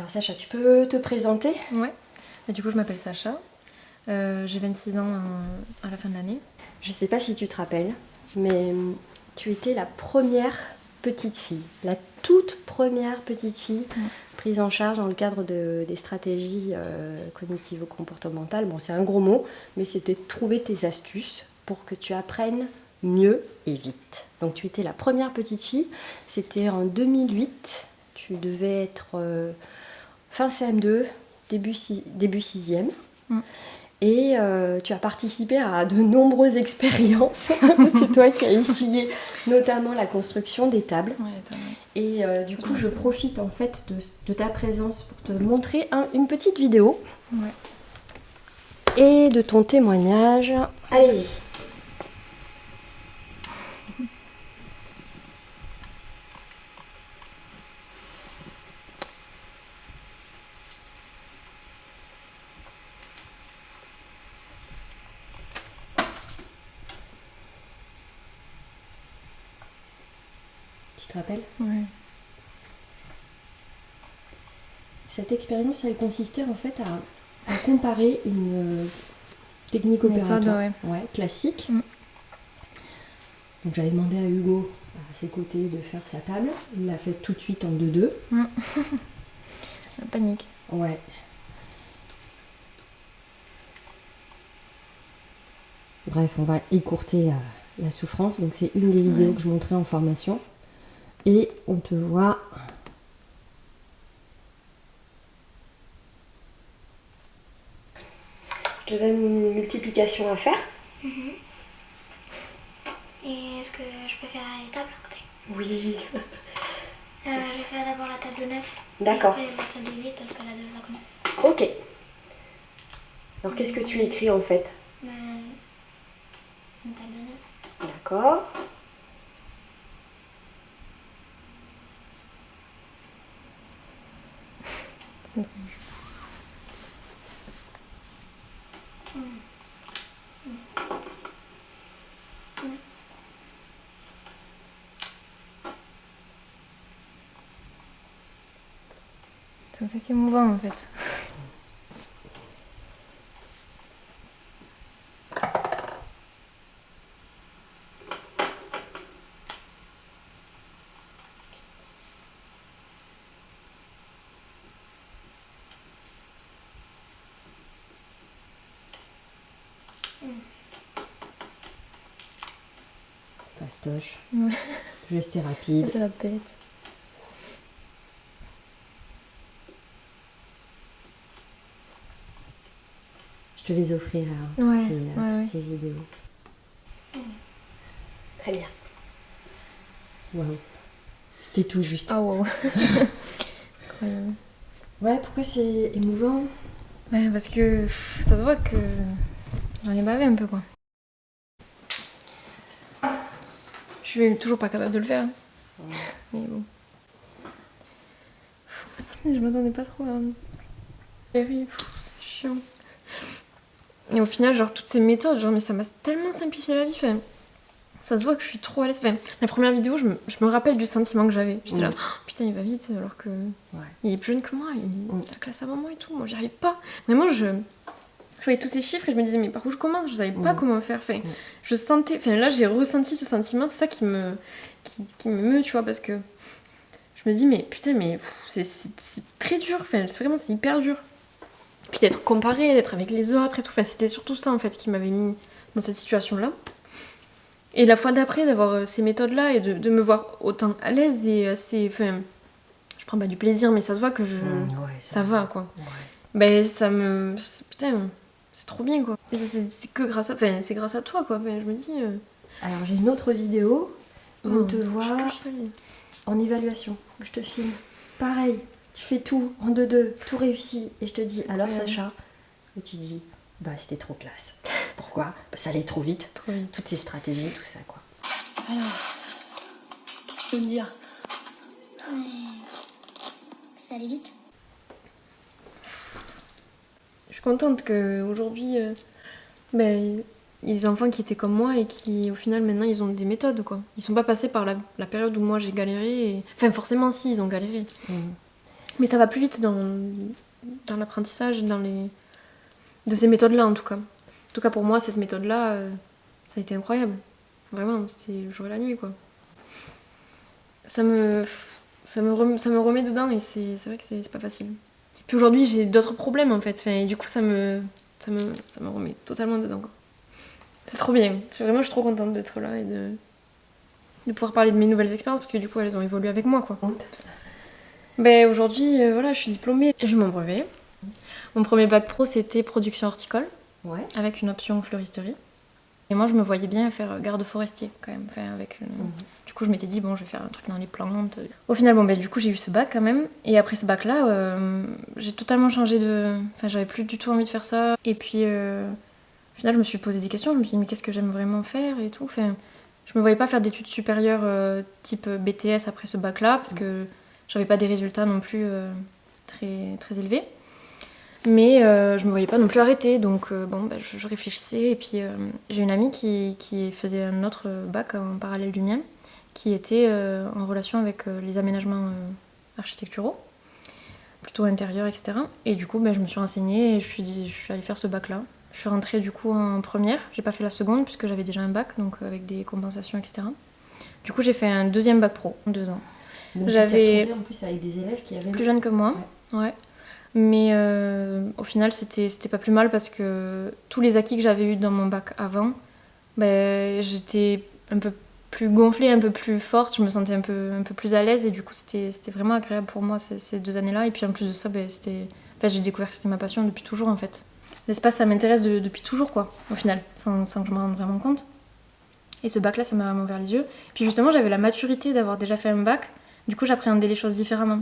Alors Sacha, tu peux te présenter? Ouais, et du coup je m'appelle Sacha, j'ai 26 ans à la fin de l'année. Je sais pas si tu te rappelles, mais tu étais la première petite fille, la toute première petite fille prise en charge dans le cadre des stratégies cognitivo-comportementales. Bon, c'est un gros mot, mais c'était de trouver tes astuces pour que tu apprennes mieux et vite. Donc tu étais la première petite fille, c'était en 2008, tu devais être fin CM2, début 6e. Et tu as participé à de nombreuses expériences. C'est toi qui as essuyé notamment la construction des tables. Ouais, et du coup, je profite en fait de ta présence pour te montrer une petite vidéo. Ouais. Et de ton témoignage. Allez-y. Tu te rappelles? Ouais. Cette expérience, elle consistait en fait à comparer une technique opératoire classique. Donc j'avais demandé à Hugo, à ses côtés, de faire sa table. Il l'a fait tout de suite en 2-2. La panique. Ouais. Bref, on va écourter la souffrance. Donc c'est une des vidéos que je montrais en formation. Et on te voit... Je te donne une multiplication à faire. Et est-ce que je peux faire les tables à côté? Oui. Je vais faire d'abord la table de 9. D'accord. Et après celle de 8 parce que la 2 je la connais. Ok. Alors qu'est-ce que tu écris en fait? Une table de 9. D'accord. C'est un truc émouvant en fait. Fastoche. Ouais. Geste rapide. C'est la bête. Je te les offrirai, ces vidéos. Très bien. Waouh. C'était tout juste. Ah wow. Incroyable. Ouais, pourquoi c'est émouvant? Ouais, parce que ça se voit que j'en ai bavé un peu quoi. Je suis toujours pas capable de le faire. Mais bon. Je m'attendais pas trop à c'est chiant. Et au final, genre toutes ces méthodes, genre mais ça m'a tellement simplifié la vie. Enfin, ça se voit que je suis trop à l'aise. Enfin, la première vidéo, je me rappelle du sentiment que j'avais. J'étais là, oh, putain, il va vite alors que il est plus jeune que moi, il a la classe avant moi et tout. Moi, j'y arrive pas. Vraiment, je voyais tous ces chiffres et je me disais mais par où je commence? Je savais pas comment faire. Enfin, je sentais. Enfin là, j'ai ressenti ce sentiment. C'est ça qui m'émeut, tu vois, parce que je me dis mais putain, mais c'est très dur. Enfin, c'est hyper dur. Puis d'être comparée, d'être avec les autres et tout. Enfin, c'était surtout ça en fait qui m'avait mis dans cette situation-là. Et la fois d'après, d'avoir ces méthodes-là et de me voir autant à l'aise et assez. Enfin, je prends pas du plaisir, mais ça se voit que ça va quoi. Ouais. Ben, ça me. Putain, c'est trop bien quoi. Et c'est que grâce à. Enfin, c'est grâce à toi quoi. Ben, je me dis. Alors, j'ai une autre vidéo où on te voit en évaluation. Je te filme. Pareil. Tu fais tout en 2-2, tout réussi. Et je te dis, alors Sacha, et tu dis, bah c'était trop classe. Pourquoi? Bah, ça allait trop vite. Toutes ces stratégies, tout ça quoi. Alors, qu'est-ce que tu peux me dire? Ça allait vite. Je suis contente qu'aujourd'hui, les enfants qui étaient comme moi et qui au final maintenant ils ont des méthodes quoi. Ils sont pas passés par la période où moi j'ai galéré. Enfin forcément si, ils ont galéré. Mais ça va plus vite dans l'apprentissage, de ces méthodes-là en tout cas. En tout cas pour moi, cette méthode-là, ça a été incroyable. Vraiment, c'était le jour et la nuit quoi. Ça me remet dedans et c'est vrai que c'est pas facile. Puis aujourd'hui, j'ai d'autres problèmes en fait. Enfin, et du coup, ça me remet totalement dedans quoi. C'est trop bien. Je suis trop contente d'être là et de pouvoir parler de mes nouvelles expériences parce que du coup, elles ont évolué avec moi quoi. Ben, aujourd'hui, voilà, je suis diplômée. J'ai mon brevet. Mon premier bac pro, c'était production horticole, avec une option fleuristerie. Et moi, je me voyais bien faire garde forestier, quand même. Enfin, Du coup, je m'étais dit, bon, je vais faire un truc dans les plantes. Au final, bon, ben, du coup, j'ai eu ce bac, quand même. Et après ce bac-là, j'ai totalement changé de... Enfin, j'avais plus du tout envie de faire ça. Et puis, au final, je me suis posé des questions. Je me suis dit, mais qu'est-ce que j'aime vraiment faire et tout. Enfin, je me voyais pas faire d'études supérieures type BTS après ce bac-là, parce que j'avais pas des résultats non plus très, très élevés. Mais je me voyais pas non plus arrêter, donc je réfléchissais. Et puis j'ai une amie qui faisait un autre bac en parallèle du mien, qui était en relation avec les aménagements architecturaux, plutôt intérieurs, etc. Et du coup, je me suis renseignée et je suis allée faire ce bac-là. Je suis rentrée du coup en première, j'ai pas fait la seconde puisque j'avais déjà un bac, donc avec des compensations, etc. Du coup, j'ai fait un deuxième bac pro en 2 ans. Donc j'avais... tu t'es retrouvée en plus avec des élèves qui avaient... Plus jeunes que moi, ouais. Mais au final, c'était pas plus mal parce que tous les acquis que j'avais eus dans mon bac avant, j'étais un peu plus gonflée, un peu plus forte, je me sentais un peu plus à l'aise et du coup, c'était vraiment agréable pour moi ces 2 années-là. Et puis en plus de ça, j'ai découvert que c'était ma passion depuis toujours en fait. L'espace, ça m'intéresse depuis toujours, quoi, au final, sans que je me rende vraiment compte. Et ce bac-là, ça m'a vraiment ouvert les yeux. Puis justement, j'avais la maturité d'avoir déjà fait un bac, du coup, j'appréhendais les choses différemment.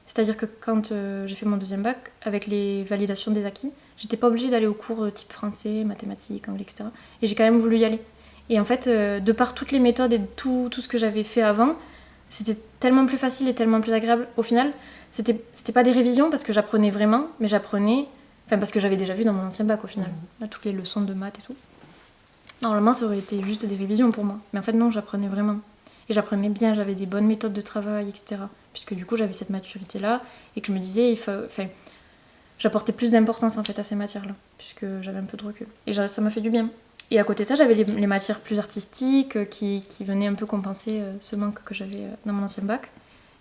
C'est-à-dire que quand j'ai fait mon deuxième bac, avec les validations des acquis, j'étais pas obligée d'aller aux cours type français, mathématiques, anglais, etc. Et j'ai quand même voulu y aller. Et en fait, de par toutes les méthodes et tout ce que j'avais fait avant, c'était tellement plus facile et tellement plus agréable. Au final, c'était pas des révisions parce que j'apprenais vraiment, mais j'apprenais... Enfin, parce que j'avais déjà vu dans mon ancien bac au final, là, toutes les leçons de maths et tout. Normalement, ça aurait été juste des révisions pour moi. Mais en fait, non, j'apprenais vraiment. Et j'apprenais bien, j'avais des bonnes méthodes de travail, etc. Puisque du coup, j'avais cette maturité-là et que je me disais, j'apportais plus d'importance en fait à ces matières-là, puisque j'avais un peu de recul. Et ça m'a fait du bien. Et à côté de ça, j'avais les matières plus artistiques qui venaient un peu compenser ce manque que j'avais dans mon ancien bac.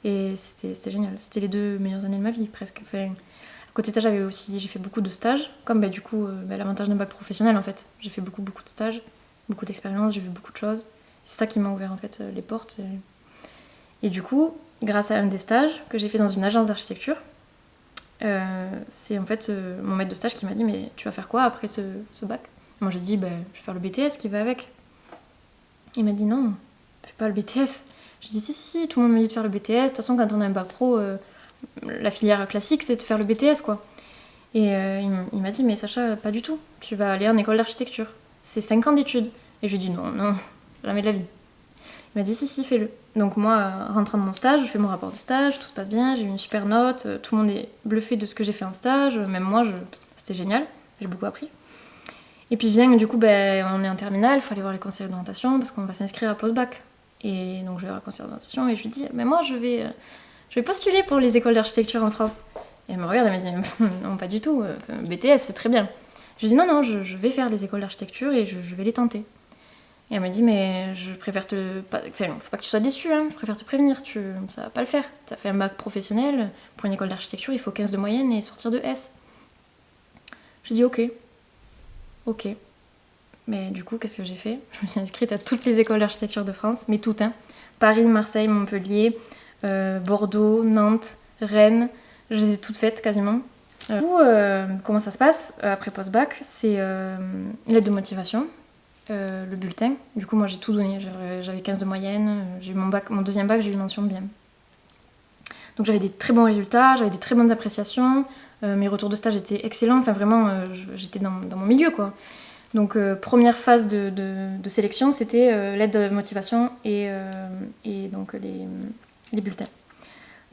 Et c'était génial. C'était les 2 meilleures années de ma vie, presque. Enfin, à côté de ça, j'ai fait beaucoup de stages, comme du coup, l'avantage d'un bac professionnel en fait. J'ai fait beaucoup de stages, beaucoup d'expériences, j'ai vu beaucoup de choses. C'est ça qui m'a ouvert en fait les portes. Et du coup, grâce à un des stages que j'ai fait dans une agence d'architecture, c'est en fait mon maître de stage qui m'a dit mais tu vas faire quoi après ce bac? Moi j'ai dit je vais faire le BTS qui va avec. Il m'a dit non, fais pas le BTS. J'ai dit si, tout le monde me dit de faire le BTS. De toute façon quand on a un bac pro, la filière classique c'est de faire le BTS quoi. Et il m'a dit mais Sacha, pas du tout. Tu vas aller en école d'architecture. C'est 5 ans d'études. Et je lui ai dit non, jamais de la vie. Il m'a dit si, fais-le. Donc moi, rentrant de mon stage, je fais mon rapport de stage, tout se passe bien, j'ai eu une super note, tout le monde est bluffé de ce que j'ai fait en stage, même moi, c'était génial, j'ai beaucoup appris. Et puis vient, du coup, on est en terminale, il faut aller voir les conseillers d'orientation parce qu'on va s'inscrire à post-bac. Et donc je vais voir la conseillère d'orientation et je lui dis, mais moi je vais postuler pour les écoles d'architecture en France. Et elle me regarde, elle me dit, non, pas du tout, BTS, c'est très bien. Je lui dis, non, je vais faire les écoles d'architecture et je vais les tenter. Et elle m'a dit, mais je préfère faut pas que tu sois déçue, hein, je préfère te prévenir, ça va pas le faire. T'as fait un bac professionnel, pour une école d'architecture, il faut 15 de moyenne et sortir de S. J'ai dit, ok. Mais du coup, qu'est-ce que j'ai fait? Je me suis inscrite à toutes les écoles d'architecture de France, mais toutes, hein. Paris, Marseille, Montpellier, Bordeaux, Nantes, Rennes, je les ai toutes faites quasiment. Du coup, comment ça se passe après post-bac? C'est l'aide de motivation. Le bulletin. Du coup, moi, j'ai tout donné. J'avais 15 de moyenne. J'ai eu mon deuxième bac, j'ai eu une mention bien. Donc, j'avais des très bons résultats, j'avais des très bonnes appréciations. Mes retours de stage étaient excellents. Enfin, vraiment, j'étais dans mon milieu, quoi. Donc, première phase de sélection, c'était l'aide de motivation et donc les bulletins.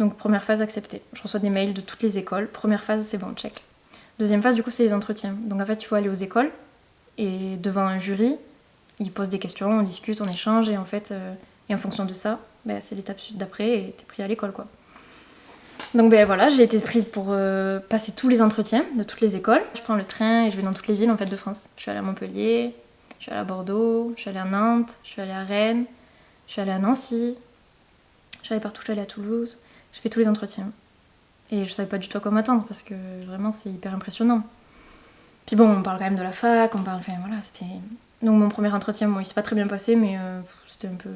Donc, première phase acceptée. Je reçois des mails de toutes les écoles. Première phase, c'est bon, check. Deuxième phase, du coup, c'est les entretiens. Donc, en fait, il faut aller aux écoles. Et devant un jury, ils posent des questions, on discute, on échange, et en fait, et en fonction de ça, c'est l'étape d'après, et t'es pris à l'école, quoi. Donc ben voilà, j'ai été prise pour passer tous les entretiens de toutes les écoles. Je prends le train et je vais dans toutes les villes en fait de France. Je suis allée à Montpellier, je suis allée à Bordeaux, je suis allée à Nantes, je suis allée à Rennes, je suis allée à Nancy, je suis allée partout, je suis allée à Toulouse. Je fais tous les entretiens. Et je savais pas du tout à quoi m'attendre parce que vraiment c'est hyper impressionnant. Puis bon, on parle quand même de la fac, on parle, enfin voilà, c'était... Donc mon premier entretien, bon il s'est pas très bien passé mais c'était un peu...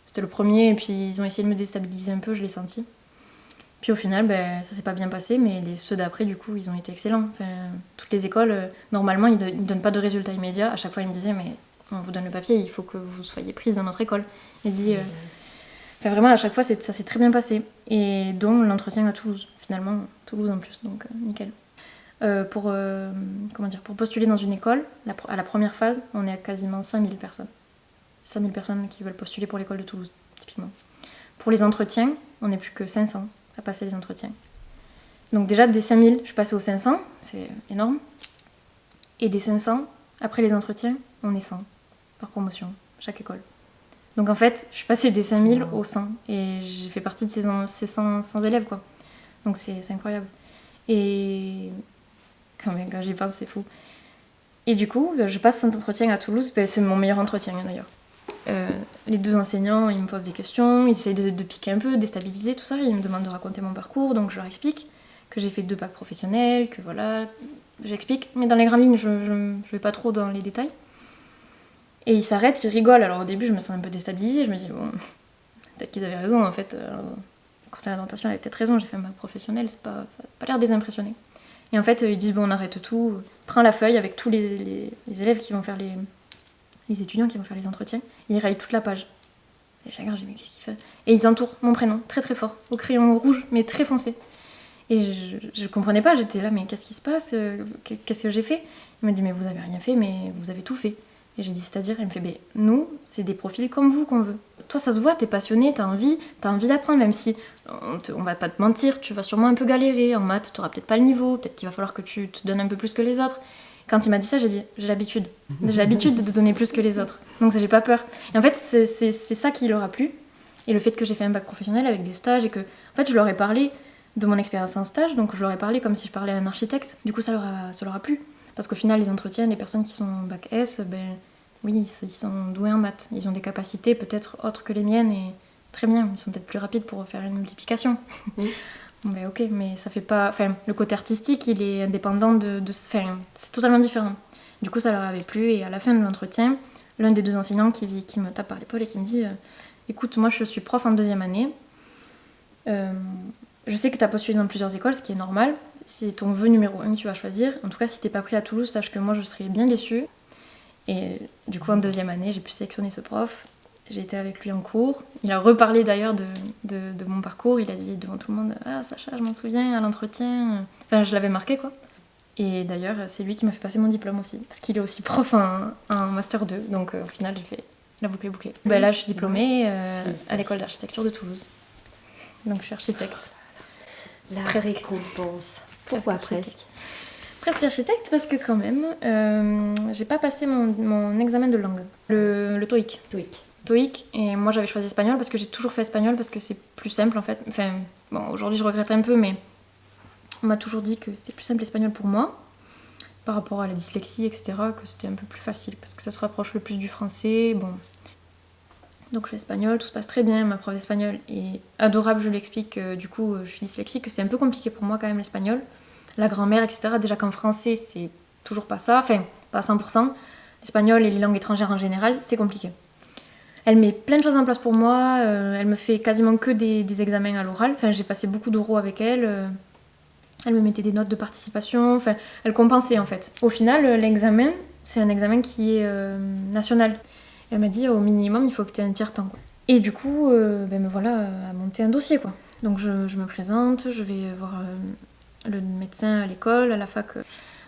C'était le premier et puis ils ont essayé de me déstabiliser un peu, je l'ai senti. Puis au final, ben, ça s'est pas bien passé, mais ceux d'après, du coup, ils ont été excellents. Enfin, toutes les écoles, normalement, ils donnent pas de résultats immédiats. À chaque fois, ils me disaient, mais on vous donne le papier, il faut que vous soyez prise dans notre école. Il dit, enfin, vraiment, à chaque fois, ça s'est très bien passé. Et dont l'entretien à Toulouse, finalement, Toulouse en plus, donc nickel. Pour postuler dans une école, à la première phase, on est à quasiment 5000 personnes. 5000 personnes qui veulent postuler pour l'école de Toulouse, typiquement. Pour les entretiens, on n'est plus que 500 à passer les entretiens. Donc déjà, des 5000, je suis passée aux 500, c'est énorme. Et des 500, après les entretiens, on est 100 par promotion, chaque école. Donc en fait, je suis passée des 5000 aux 100. Et j'ai fait partie de ces 100 élèves, quoi. Donc c'est incroyable. Et quand j'y pense, c'est fou. Et du coup, je passe cet entretien à Toulouse, c'est mon meilleur entretien d'ailleurs. Les deux enseignants, ils me posent des questions, ils essayent de piquer un peu, déstabiliser, tout ça. Ils me demandent de raconter mon parcours, donc je leur explique que j'ai fait 2 bacs professionnels, que voilà, j'explique. Mais dans les grandes lignes, je vais pas trop dans les détails. Et ils s'arrêtent, ils rigolent. Alors au début, je me sens un peu déstabilisée. Je me dis, bon, peut-être qu'ils avaient raison, en fait. Le conseil d'orientation avait peut-être raison, j'ai fait un bac professionnel, ça n'a pas l'air désimpressionné. Et en fait, ils disent, bon, on arrête tout, prends la feuille avec tous les élèves qui vont faire les étudiants qui vont faire les entretiens, et ils rayent toute la page. Et je regarde, je dis, mais qu'est-ce qu'il fait ? Et ils entourent mon prénom, très très fort, au crayon rouge, mais très foncé. Et je comprenais pas, j'étais là, mais qu'est-ce qui se passe ? Qu'est-ce que j'ai fait ? Il m'a dit, mais vous avez rien fait, mais vous avez tout fait. Et j'ai dit, c'est-à-dire ? Il me fait, mais nous, c'est des profils comme vous qu'on veut. Toi, ça se voit, t'es passionné, t'as envie d'apprendre, même si on va pas te mentir, tu vas sûrement un peu galérer. En maths, t'auras peut-être pas le niveau, peut-être qu'il va falloir que tu te donnes un peu plus que les autres. Quand il m'a dit ça, j'ai dit, j'ai l'habitude de donner plus que les autres. Donc ça, j'ai pas peur. Et en fait, c'est ça qui leur a plu. Et le fait que j'ai fait un bac professionnel avec des stages et que, en fait, je leur ai parlé de mon expérience en stage, donc je leur ai parlé comme si je parlais à un architecte. Du coup, ça leur a plu. Parce qu'au final, les entretiens, les personnes qui sont en bac S, ben oui, ils sont doués en maths. Ils ont des capacités peut-être autres que les miennes et très bien. Ils sont peut-être plus rapides pour faire une multiplication. Oui. Ben ok, mais ça fait pas... Enfin, le côté artistique, il est indépendant de... Enfin, c'est totalement différent. Du coup, ça leur avait plu et à la fin de l'entretien, l'un des 2 enseignants qui me tape par l'épaule et qui me dit écoute, moi je suis prof en 2e année. Je sais que tu as postulé dans plusieurs écoles, ce qui est normal. C'est ton vœu numéro 1 que tu vas choisir. En tout cas, si t'es pas pris à Toulouse, sache que moi je serais bien déçue. Et du coup, en 2e année, j'ai pu sélectionner ce prof. J'ai été avec lui en cours. Il a reparlé d'ailleurs de mon parcours. Il a dit devant tout le monde « Ah, Sacha, je m'en souviens, à l'entretien... » Enfin, je l'avais marqué, quoi. Et d'ailleurs, c'est lui qui m'a fait passer mon diplôme aussi. Parce qu'il est aussi prof en Master 2. Donc, au final, j'ai fait la boucle est bouclée. Ben, là, je suis diplômée à l'école d'architecture de Toulouse. Donc, je suis architecte. La récompense. Pourquoi presque ? Presque architecte parce que quand même, j'ai pas passé mon examen de langue. Le TOEIC. TOEIC, et moi j'avais choisi espagnol parce que j'ai toujours fait espagnol parce que c'est plus simple en fait. Enfin, bon, aujourd'hui je regrette un peu, mais on m'a toujours dit que c'était plus simple l'espagnol pour moi, par rapport à la dyslexie, etc., que c'était un peu plus facile parce que ça se rapproche le plus du français. Bon. Donc je suis espagnole, tout se passe très bien, ma prof d'espagnol est adorable, je lui explique du coup je suis dyslexique, que c'est un peu compliqué pour moi quand même l'espagnol. La grammaire, etc. Déjà qu'en français, c'est toujours pas ça, enfin, pas à 100%. L'espagnol et les langues étrangères en général, c'est compliqué. Elle met plein de choses en place pour moi, elle me fait quasiment que des examens à l'oral. Enfin, j'ai passé beaucoup d'oraux avec elle. Elle me mettait des notes de participation, enfin, elle compensait en fait. Au final, l'examen, c'est un examen qui est national. Et elle m'a dit, au minimum, il faut que tu aies un tiers-temps, quoi. Et du coup, me voilà à monter un dossier, quoi. Donc je me présente, je vais voir... le médecin à l'école, à la fac.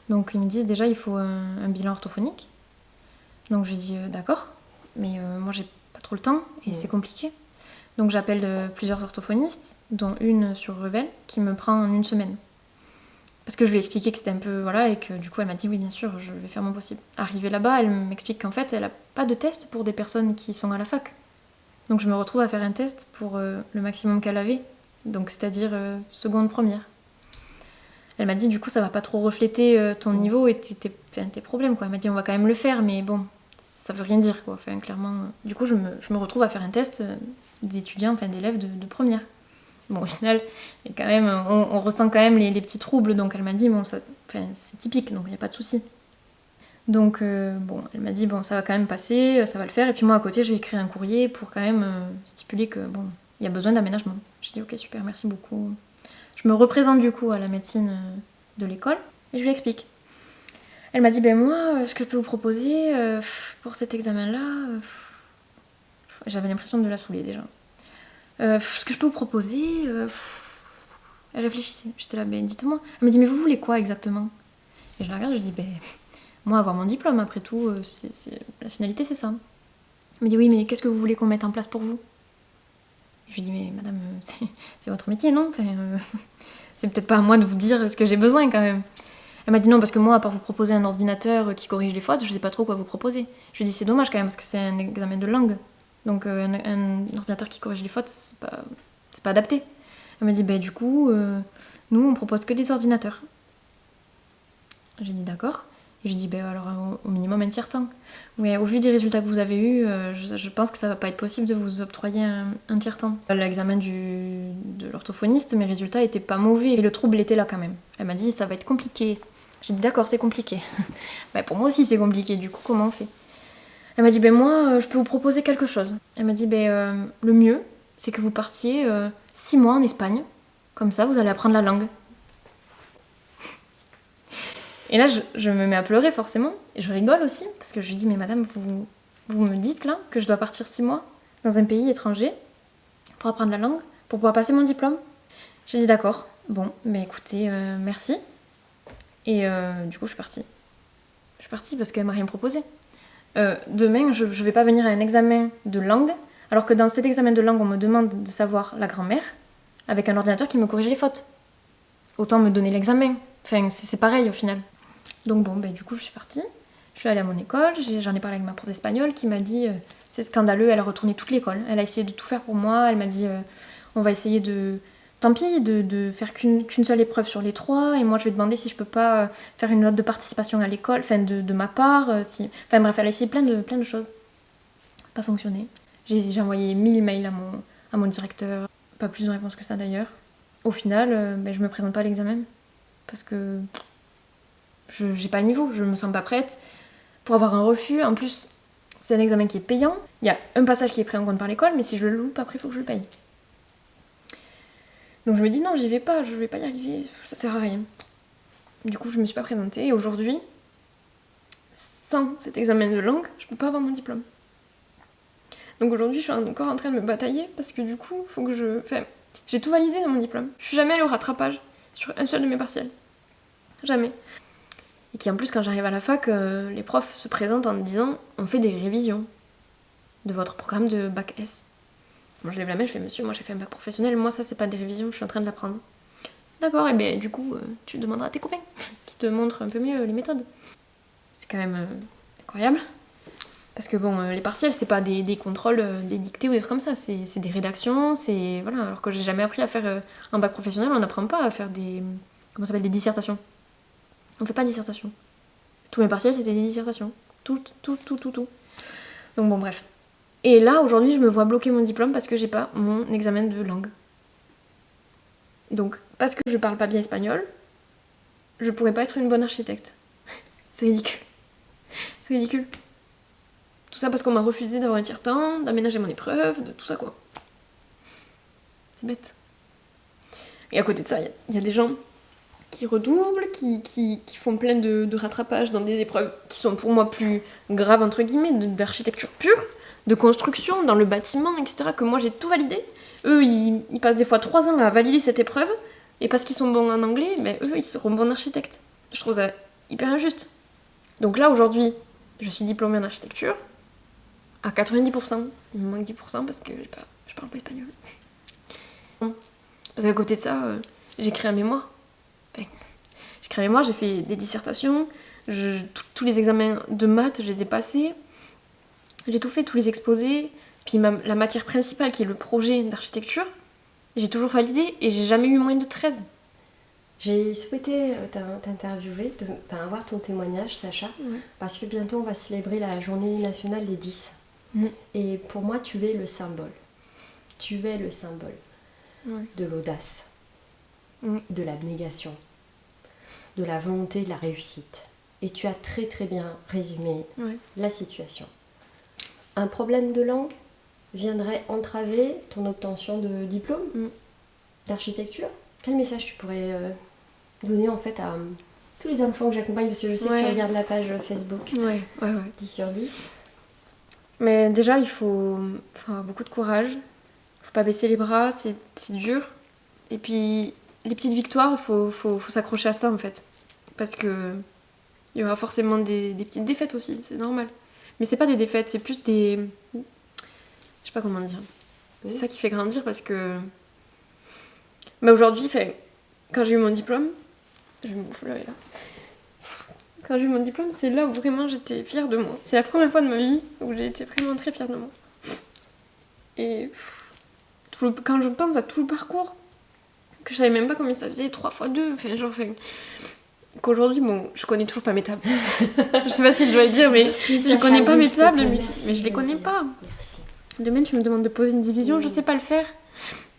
Donc ils me disent déjà il faut un bilan orthophonique. Donc j'ai dit d'accord, mais moi j'ai pas trop le temps et c'est compliqué. Donc j'appelle plusieurs orthophonistes, dont une sur Revel, qui me prend en 1 semaine. Parce que je lui ai expliqué que c'était un peu... Voilà, et que du coup elle m'a dit oui bien sûr, je vais faire mon possible. Arrivée là-bas, elle m'explique qu'en fait elle a pas de test pour des personnes qui sont à la fac. Donc je me retrouve à faire un test pour le maximum qu'elle avait. donc c'est-à-dire seconde, première. Elle m'a dit du coup ça va pas trop refléter ton niveau et tes problèmes quoi. Elle m'a dit on va quand même le faire mais bon, ça veut rien dire quoi. Enfin, clairement, du coup je me retrouve à faire un test d'étudiants, enfin d'élèves de première. Bon, au final, et quand même, on ressent quand même les petits troubles, donc elle m'a dit, bon, c'est typique, donc il n'y a pas de souci. Donc, bon, elle m'a dit, bon, ça va quand même passer, ça va le faire, et puis moi, à côté, je vais écrire un courrier pour quand même stipuler que, bon, il y a besoin d'aménagement. Je dis, ok, super, merci beaucoup. Je me représente du coup à la médecine de l'école, et je lui explique. Elle m'a dit, ben moi, ce que je peux vous proposer pour cet examen-là, j'avais l'impression de la saouler déjà. Ce que je peux vous proposer, elle réfléchissait. J'étais là, ben dites-moi. Elle me dit, mais vous voulez quoi exactement? Et je la regarde, je dis, ben moi avoir mon diplôme, après tout, la finalité c'est ça. Elle me dit, oui, mais qu'est-ce que vous voulez qu'on mette en place pour vous? Et je lui dis, mais madame, c'est votre métier, non? Enfin, c'est peut-être pas à moi de vous dire ce que j'ai besoin quand même. Elle m'a dit non, parce que moi, à part vous proposer un ordinateur qui corrige les fautes, je sais pas trop quoi vous proposer. Je lui dis, c'est dommage quand même, parce que c'est un examen de langue. Donc un ordinateur qui corrige les fautes, c'est pas adapté. Elle m'a dit, bah du coup, nous on propose que des ordinateurs. J'ai dit d'accord. Et j'ai dit, bah alors au minimum un tiers-temps. Mais au vu des résultats que vous avez eus, je pense que ça va pas être possible de vous octroyer un tiers-temps. À l'examen de l'orthophoniste, mes résultats étaient pas mauvais, et le trouble était là quand même. Elle m'a dit, ça va être compliqué. J'ai dit d'accord, c'est compliqué. Bah pour moi aussi c'est compliqué, du coup comment on fait? Elle m'a dit, ben moi, je peux vous proposer quelque chose. Elle m'a dit, ben le mieux, c'est que vous partiez 6 mois en Espagne. Comme ça, vous allez apprendre la langue. Et là, je me mets à pleurer forcément. Et je rigole aussi, parce que je lui dis, mais madame, vous me dites là que je dois partir 6 mois dans un pays étranger pour apprendre la langue, pour pouvoir passer mon diplôme. J'ai dit, d'accord, bon, mais écoutez, merci. Et du coup, je suis partie. Je suis partie parce qu'elle m'a rien proposé. Demain, je vais pas venir à un examen de langue, alors que dans cet examen de langue, on me demande de savoir la grammaire, avec un ordinateur qui me corrige les fautes. Autant me donner l'examen. Enfin, c'est pareil au final. Donc bon, ben, du coup, je suis partie. Je suis allée à mon école, j'en ai parlé avec ma prof d'espagnol qui m'a dit c'est scandaleux, elle a retourné toute l'école. Elle a essayé de tout faire pour moi, elle m'a dit on va essayer tant pis, de faire qu'une seule épreuve sur les 3, et moi je vais demander si je peux pas faire une note de participation à l'école, enfin de ma part, enfin bref, elle a essayé plein de choses. Pas fonctionné. J'ai envoyé 1000 mails à mon directeur, pas plus de réponse que ça d'ailleurs. Au final, ben, je me présente pas à l'examen, parce que j'ai pas le niveau, je me sens pas prête. Pour avoir un refus, en plus, c'est un examen qui est payant, il y a un passage qui est pris en compte par l'école, mais si je le loupe, après il faut que je le paye. Donc je me dis non, j'y vais pas, je vais pas y arriver, ça sert à rien. Du coup, je me suis pas présentée, et aujourd'hui, sans cet examen de langue, je peux pas avoir mon diplôme. Donc aujourd'hui, je suis encore en train de me batailler, parce que du coup, faut que enfin, j'ai tout validé dans mon diplôme. Je suis jamais allée au rattrapage sur un seul de mes partiels. Jamais. Et qui en plus, quand j'arrive à la fac, les profs se présentent en me disant on fait des révisions de votre programme de bac S. Moi je lève la main, je fais monsieur, moi j'ai fait un bac professionnel, moi ça c'est pas des révisions, je suis en train de l'apprendre. D'accord, et bien du coup tu demanderas à tes copains qui te montrent un peu mieux les méthodes. C'est quand même incroyable. Parce que bon, les partiels c'est pas des contrôles, des dictées ou des trucs comme ça, c'est des rédactions, c'est. Voilà, alors que j'ai jamais appris à faire un bac professionnel, on n'apprend pas à faire des. Comment ça s'appelle, des dissertations. On fait pas de dissertation. Tous mes partiels c'était des dissertations. Tout. Donc bon, bref. Et là, aujourd'hui, je me vois bloquer mon diplôme parce que j'ai pas mon examen de langue. Donc, parce que je parle pas bien espagnol, je pourrais pas être une bonne architecte. C'est ridicule. C'est ridicule. Tout ça parce qu'on m'a refusé d'avoir un tiers-temps, d'aménager mon épreuve, de tout ça quoi. C'est bête. Et à côté de ça, il y a des gens qui redoublent, qui font plein de rattrapages dans des épreuves qui sont pour moi plus graves, entre guillemets, d'architecture pure, de construction, dans le bâtiment, etc., que moi j'ai tout validé. Eux, ils passent des fois 3 ans à valider cette épreuve, et parce qu'ils sont bons en anglais, ben, eux, ils seront bons architectes. Je trouve ça hyper injuste. Donc là, aujourd'hui, je suis diplômée en architecture, à 90%. Il me manque 10% parce que je parle pas espagnol. Parce qu'à côté de ça, j'ai écrit un mémoire. J'ai mémoire, j'ai fait des dissertations, tous les examens de maths, je les ai passés. J'ai tout fait, tous les exposés. Puis la matière principale, qui est le projet d'architecture, J'ai toujours validé et j'ai jamais eu moins de 13. J'ai souhaité t'interviewer, avoir ton témoignage, Sacha, parce que bientôt on va célébrer la journée nationale des 10. Et pour moi, tu es le symbole. Tu es le symbole de l'audace, de l'abnégation, de la volonté de la réussite. Et tu as très très bien résumé la situation. Un problème de langue viendrait entraver ton obtention de diplôme d'architecture. Quel message tu pourrais donner en fait à tous les enfants que j'accompagne, parce que je sais que tu regardes la page Facebook 10 sur 10. Mais déjà, il faut avoir beaucoup de courage. Il faut pas baisser les bras, c'est dur. Et puis, les petites victoires, il faut s'accrocher à ça en fait. Parce que il y aura forcément des petites défaites aussi, c'est normal. Mais c'est pas des défaites, c'est plus des... Je sais pas comment dire. C'est ça qui fait grandir parce que... Mais aujourd'hui, quand j'ai eu mon diplôme... Je vais me pleurer là. Quand j'ai eu mon diplôme, c'est là où vraiment j'étais fière de moi. C'est la première fois de ma vie où j'ai été vraiment très fière de moi. Et quand je pense à tout le parcours, que je savais même pas combien ça faisait, 3 x 2, qu'aujourd'hui, bon, je connais toujours pas mes tables. Je sais pas si je dois le dire, mais je connais pas mes tables, mais je les connais pas. Merci. Demain, tu me demandes de poser une division, je sais pas le faire.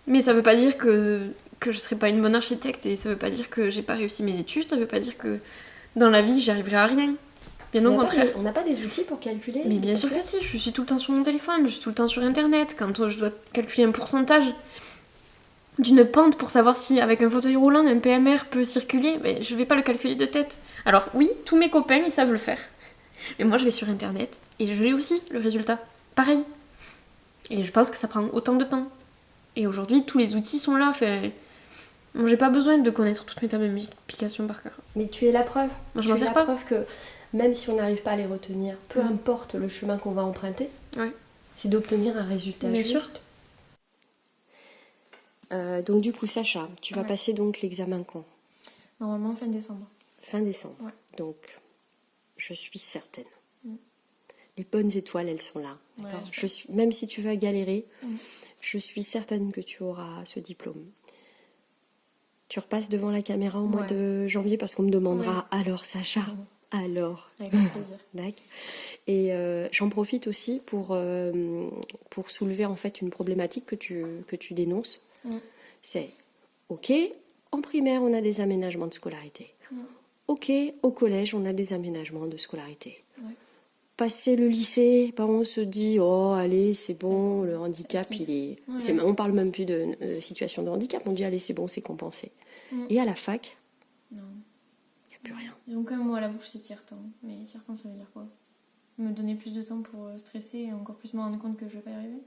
Mais ça veut pas dire que je serai pas une bonne architecte, et ça veut pas dire que j'ai pas réussi mes études, ça veut pas dire que dans la vie, j'arriverai à rien. Bien au contraire. On n'a pas des outils pour calculer? Mais bien sûr que si, je suis tout le temps sur mon téléphone, je suis tout le temps sur internet. Quand je dois calculer un pourcentage d'une pente pour savoir si avec un fauteuil roulant un PMR peut circuler, mais je vais pas le calculer de tête. Alors oui, tous mes copains ils savent le faire. Mais moi je vais sur internet et je l'ai aussi le résultat. Pareil. Et je pense que ça prend autant de temps. Et aujourd'hui tous les outils sont là. Bon, j'ai pas besoin de connaître toutes mes tables de multiplication par cœur. Mais tu es la preuve. Non, je m'en sers pas. Tu es la preuve que même si on n'arrive pas à les retenir, peu importe le chemin qu'on va emprunter, c'est d'obtenir un résultat bien juste. Sûr. Donc du coup, Sacha, tu vas passer donc l'examen quand? Normalement fin décembre. Fin décembre. Ouais. Donc, je suis certaine. Les bonnes étoiles, elles sont là. Ouais, même si tu vas galérer, je suis certaine que tu auras ce diplôme. Tu repasses devant la caméra au mois de janvier parce qu'on me demandera alors Sacha, alors. Avec plaisir. D'accord. Et j'en profite aussi pour soulever en fait une problématique que tu dénonces. C'est ok, en primaire on a des aménagements de scolarité. Ok, au collège on a des aménagements de scolarité. Passer le lycée, on se dit oh allez c'est bon, le handicap il est... On parle même plus de situation de handicap, on dit allez c'est bon, c'est compensé. Et à la fac, il n'y a plus rien. Donc un mot à la bouche c'est tiers-temps. Mais tiers-temps ça veut dire quoi? Me donner plus de temps pour stresser et encore plus me rendre compte que je vais pas y arriver?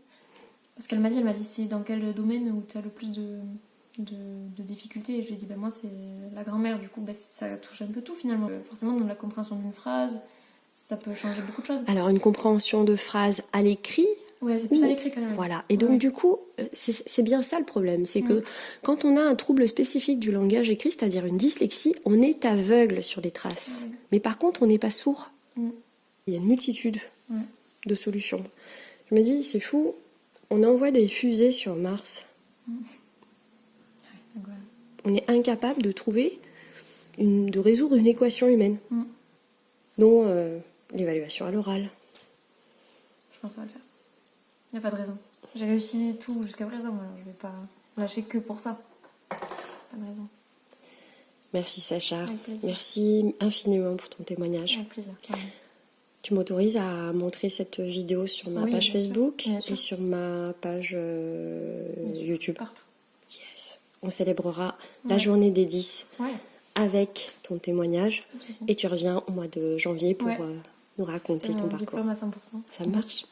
Parce qu'elle m'a dit c'est dans quel domaine où tu as le plus de difficultés, et je lui ai dit moi c'est la grammaire, du coup ça touche un peu tout finalement. Forcément dans la compréhension d'une phrase, ça peut changer beaucoup de choses. Alors une compréhension de phrase à l'écrit, ouais, c'est plus à l'écrit quand même. Voilà, et donc du coup, c'est bien ça le problème, c'est que quand on a un trouble spécifique du langage écrit, c'est-à-dire une dyslexie, on est aveugle sur les traces. Mais par contre, on n'est pas sourd. Il y a une multitude de solutions. Je me dis, c'est fou, on envoie des fusées sur Mars. On est incapable de trouver, de résoudre une équation humaine, dont l'évaluation à l'oral. Je pense que ça va le faire. Il n'y a pas de raison. J'ai réussi tout jusqu'à présent, alors je ne vais pas lâcher que pour ça. Pas de raison. Merci Sacha. Merci infiniment pour ton témoignage. Avec plaisir. Tu m'autorises à montrer cette vidéo sur ma page Facebook et sur ma page YouTube. Partout. Yes. On célébrera la journée des 10 avec ton témoignage. Et tu reviens au mois de janvier pour nous raconter ton parcours. Diplôme à 100%. Ça marche.